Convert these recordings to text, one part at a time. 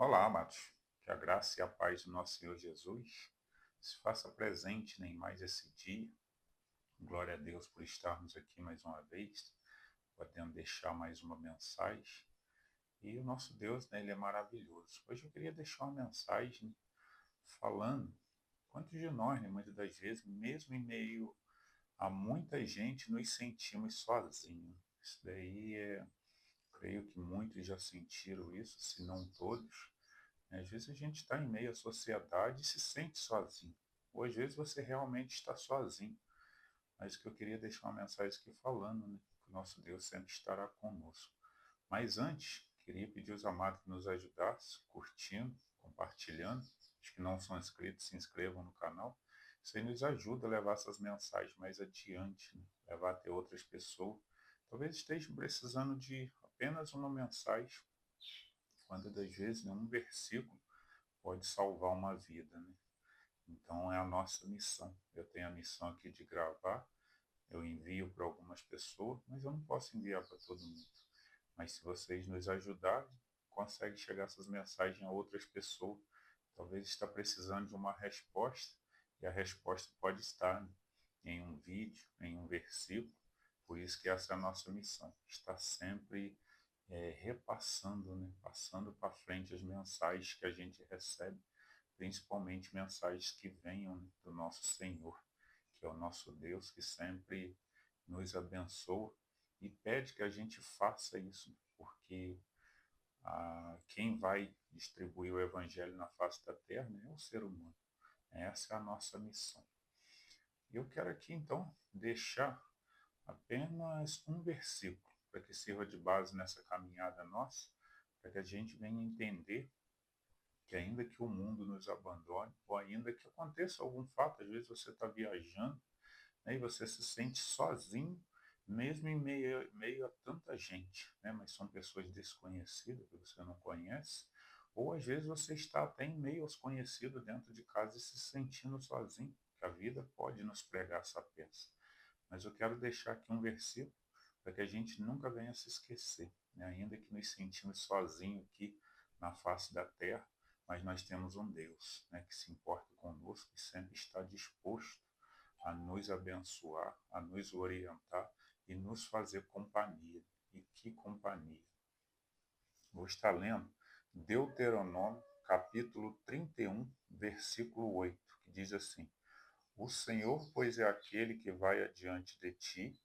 Olá, amados. Que a graça e a paz do nosso Senhor Jesus se faça presente em mais esse dia. Glória a Deus por estarmos aqui mais uma vez, podendo deixar mais uma mensagem. E o nosso Deus, né, ele é maravilhoso. Hoje eu queria deixar uma mensagem falando quantos de nós, né, muitas das vezes, mesmo em meio a muita gente, nos sentimos sozinhos. Isso daí creio que muitos já sentiram isso, se não todos. Às vezes a gente está em meio à sociedade e se sente sozinho. Ou às vezes você realmente está sozinho. Mas que eu queria deixar uma mensagem aqui falando, né? Que o nosso Deus sempre estará conosco. Mas antes, queria pedir aos amados que nos ajudassem, curtindo, compartilhando. Os que não são inscritos, se inscrevam no canal. Isso aí nos ajuda a levar essas mensagens mais adiante, né? Levar até outras pessoas. Talvez estejam precisando de apenas uma mensagem, quando das vezes, né, um versículo pode salvar uma vida, né? Então é a nossa missão. Eu tenho a missão aqui de gravar, eu envio para algumas pessoas, mas eu não posso enviar para todo mundo. Mas se vocês nos ajudarem, consegue chegar essas mensagens a outras pessoas. Talvez está precisando de uma resposta, e a resposta pode estar, né, em um vídeo, em um versículo. Por isso que essa é a nossa missão, está sempre repassando, né, passando para frente as mensagens que a gente recebe, principalmente mensagens que venham, né, do nosso Senhor, que é o nosso Deus, que sempre nos abençoa e pede que a gente faça isso, porque quem vai distribuir o Evangelho na face da terra, né, é o ser humano. Essa é a nossa missão. E eu quero aqui então deixar apenas um versículo para que sirva de base nessa caminhada nossa, para que a gente venha entender que ainda que o mundo nos abandone, ou ainda que aconteça algum fato, às vezes você está viajando, né, e você se sente sozinho, mesmo em meio a tanta gente, né, mas são pessoas desconhecidas que você não conhece, ou às vezes você está até em meio aos conhecidos dentro de casa e se sentindo sozinho, que a vida pode nos pregar essa peça. Mas eu quero deixar aqui um versículo para que a gente nunca venha se esquecer, né? Ainda que nos sentimos sozinhos aqui na face da terra, mas nós temos um Deus, né, que se importa conosco e sempre está disposto a nos abençoar, a nos orientar e nos fazer companhia. E que companhia! Vou estar lendo Deuteronômio, capítulo 31, versículo 8, que diz assim: O Senhor, pois, é aquele que vai adiante de ti,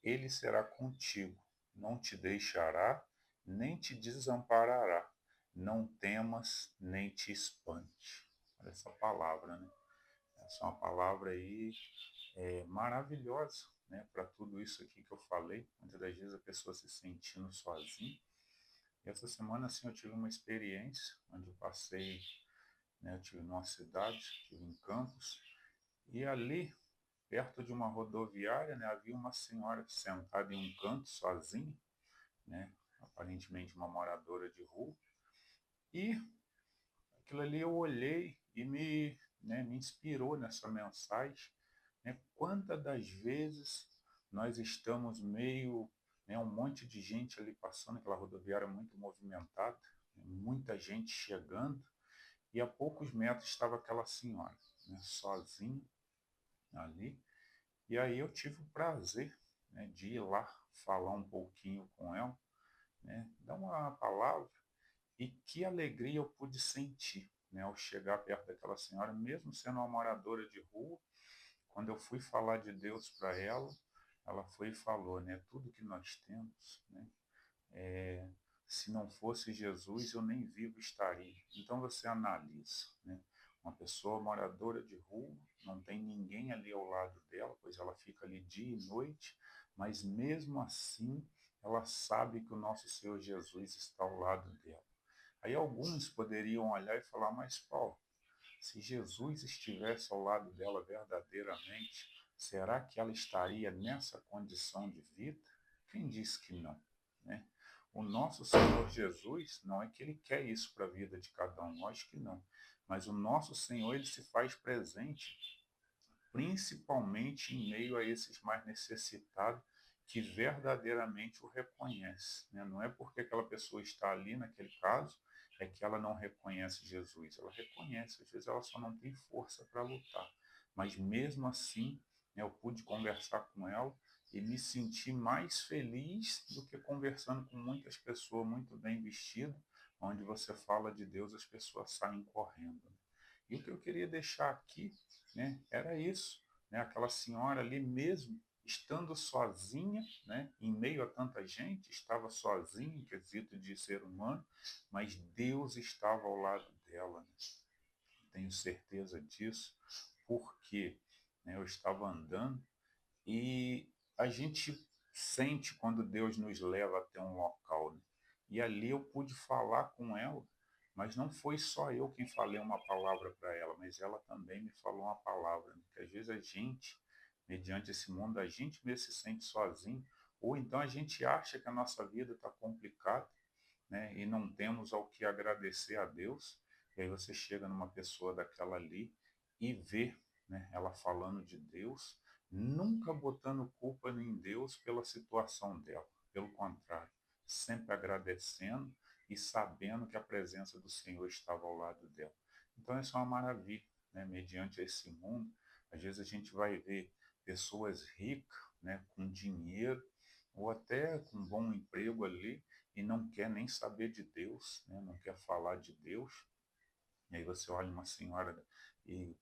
ele será contigo, não te deixará, nem te desamparará. Não temas, nem te espante. Olha essa palavra, né? Essa é uma palavra aí maravilhosa, né? Para tudo isso aqui que eu falei. Muitas das vezes a pessoa se sentindo sozinha. E essa semana, assim, eu tive uma experiência onde eu passei, né? Eu tive numa cidade, tive em Campos, e ali perto de uma rodoviária, né, havia uma senhora sentada em um canto, sozinha, né, aparentemente uma moradora de rua, e aquilo ali eu olhei e me inspirou nessa mensagem, né, quantas das vezes nós estamos meio, né, um monte de gente ali passando, aquela rodoviária muito movimentada, né, muita gente chegando, e a poucos metros estava aquela senhora, né, sozinha ali. E aí eu tive o prazer, né, de ir lá falar um pouquinho com ela, né, dar uma palavra, e que alegria eu pude sentir, né, ao chegar perto daquela senhora, mesmo sendo uma moradora de rua. Quando eu fui falar de Deus para ela foi e falou, né, tudo que nós temos, né, se não fosse Jesus, eu nem vivo estaria. Então você analisa, né? Uma pessoa moradora de rua, não tem ninguém ali ao lado dela, pois ela fica ali dia e noite, mas mesmo assim ela sabe que o nosso Senhor Jesus está ao lado dela. Aí alguns poderiam olhar e falar, mas Paulo, se Jesus estivesse ao lado dela verdadeiramente, será que ela estaria nessa condição de vida? Quem disse que não, né? O nosso Senhor Jesus, não é que ele quer isso para a vida de cada um, acho que não. Mas o nosso Senhor, ele se faz presente, principalmente em meio a esses mais necessitados, que verdadeiramente o reconhece, né? Não é porque aquela pessoa está ali, naquele caso, é que ela não reconhece Jesus. Ela reconhece, às vezes ela só não tem força para lutar. Mas mesmo assim, né, eu pude conversar com ela e me senti mais feliz do que conversando com muitas pessoas muito bem vestidas, onde você fala de Deus, as pessoas saem correndo. E o que eu queria deixar aqui, né, era isso, né, aquela senhora ali mesmo, estando sozinha, né, em meio a tanta gente, estava sozinha, em quesito de ser humano, mas Deus estava ao lado dela, né? Tenho certeza disso, porque, né, eu estava andando e a gente sente quando Deus nos leva até um local, né? E ali eu pude falar com ela, mas não foi só eu quem falei uma palavra para ela, mas ela também me falou uma palavra, né? Que às vezes a gente, mediante esse mundo, a gente mesmo se sente sozinho, ou então a gente acha que a nossa vida está complicada, né? E não temos ao que agradecer a Deus. E aí você chega numa pessoa daquela ali e vê, né, ela falando de Deus, nunca botando culpa em Deus pela situação dela. Pelo contrário, sempre agradecendo e sabendo que a presença do Senhor estava ao lado dela. Então isso é uma maravilha, né? Mediante esse mundo, às vezes a gente vai ver pessoas ricas, né, com dinheiro, ou até com um bom emprego ali, e não quer nem saber de Deus, né? Não quer falar de Deus. E aí você olha uma senhora e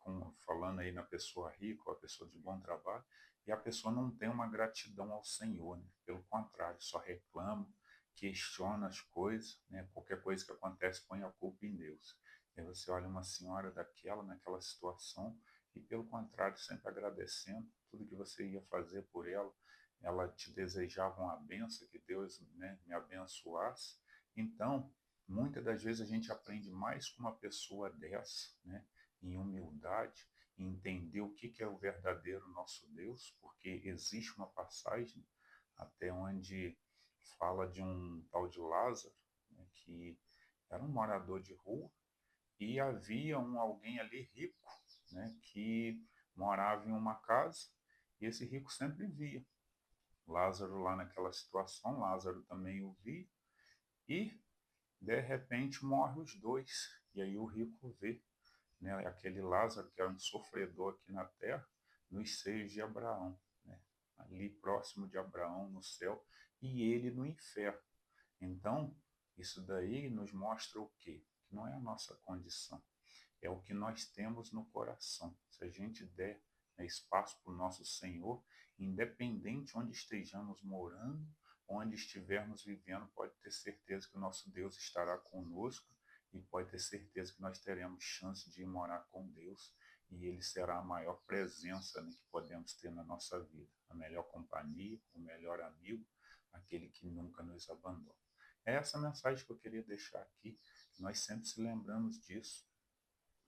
falando aí na pessoa rica, ou a pessoa de bom trabalho, e a pessoa não tem uma gratidão ao Senhor, né? Pelo contrário, só reclama, questiona as coisas, né? Qualquer coisa que acontece põe a culpa em Deus. E aí você olha uma senhora daquela, naquela situação, e pelo contrário, sempre agradecendo tudo que você ia fazer por ela, ela te desejava uma benção, que Deus, né, me abençoasse. Então, muitas das vezes a gente aprende mais com uma pessoa dessa, né, em humildade, em entender o que é o verdadeiro nosso Deus, porque existe uma passagem até onde fala de um tal de Lázaro, né, que era um morador de rua, e havia alguém ali rico, né, que morava em uma casa, e esse rico sempre via Lázaro lá naquela situação. Lázaro também o via, e de repente morre os dois. E aí o rico vê, né, aquele Lázaro que era um sofredor aqui na terra, nos seios de Abraão, né, ali próximo de Abraão no céu, e ele no inferno. Então, isso daí nos mostra o quê? Que não é a nossa condição, é o que nós temos no coração. Se a gente der, né, espaço para o nosso Senhor, independente onde estejamos morando, onde estivermos vivendo, pode ter certeza que o nosso Deus estará conosco, e pode ter certeza que nós teremos chance de ir morar com Deus, e Ele será a maior presença, né, que podemos ter na nossa vida, a melhor companhia, o melhor amigo, aquele que nunca nos abandona. É essa mensagem que eu queria deixar aqui, que nós sempre se lembramos disso,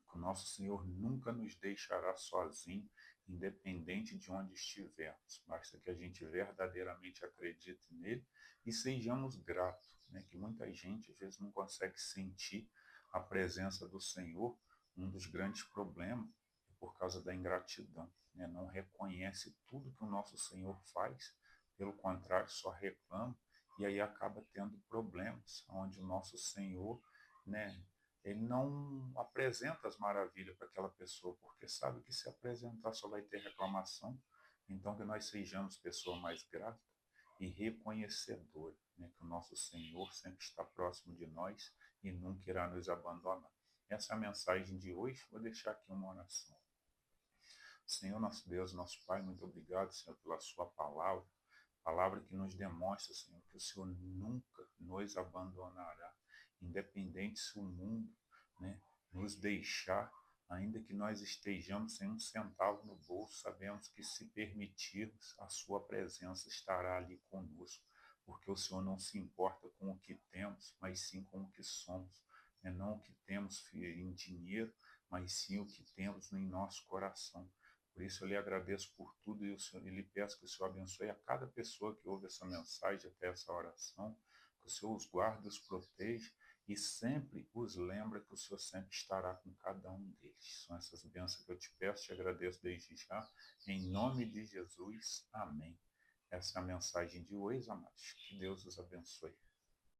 que o nosso Senhor nunca nos deixará sozinho, independente de onde estivermos. Basta que a gente verdadeiramente acredite nele e sejamos gratos, né? Que muita gente às vezes não consegue sentir a presença do Senhor. Um dos grandes problemas é por causa da ingratidão, né? Não reconhece tudo que o nosso Senhor faz, pelo contrário, só reclama, e aí acaba tendo problemas, onde o nosso Senhor, né, ele não apresenta as maravilhas para aquela pessoa, porque sabe que se apresentar só vai ter reclamação. Então, que nós sejamos pessoa mais grata e reconhecedora, né, que o nosso Senhor sempre está próximo de nós e nunca irá nos abandonar. Essa é a mensagem de hoje. Vou deixar aqui uma oração. Senhor, nosso Deus, nosso Pai, muito obrigado, Senhor, pela sua palavra. Palavra que nos demonstra, Senhor, que o Senhor nunca nos abandonará, independente se o mundo, né, nos deixar, ainda que nós estejamos sem um centavo no bolso, sabemos que se permitirmos, a sua presença estará ali conosco, porque o Senhor não se importa com o que temos, mas sim com o que somos, né? Não o que temos em dinheiro, mas sim o que temos em nosso coração. Por isso eu lhe agradeço por tudo, e lhe peço que o Senhor abençoe a cada pessoa que ouve essa mensagem até essa oração, que o Senhor os guarde, os proteja e sempre os lembra que o Senhor sempre estará com cada um deles. São essas bênçãos que eu te peço, te agradeço desde já, em nome de Jesus. Amém. Essa é a mensagem de hoje, amados. Que Deus os abençoe.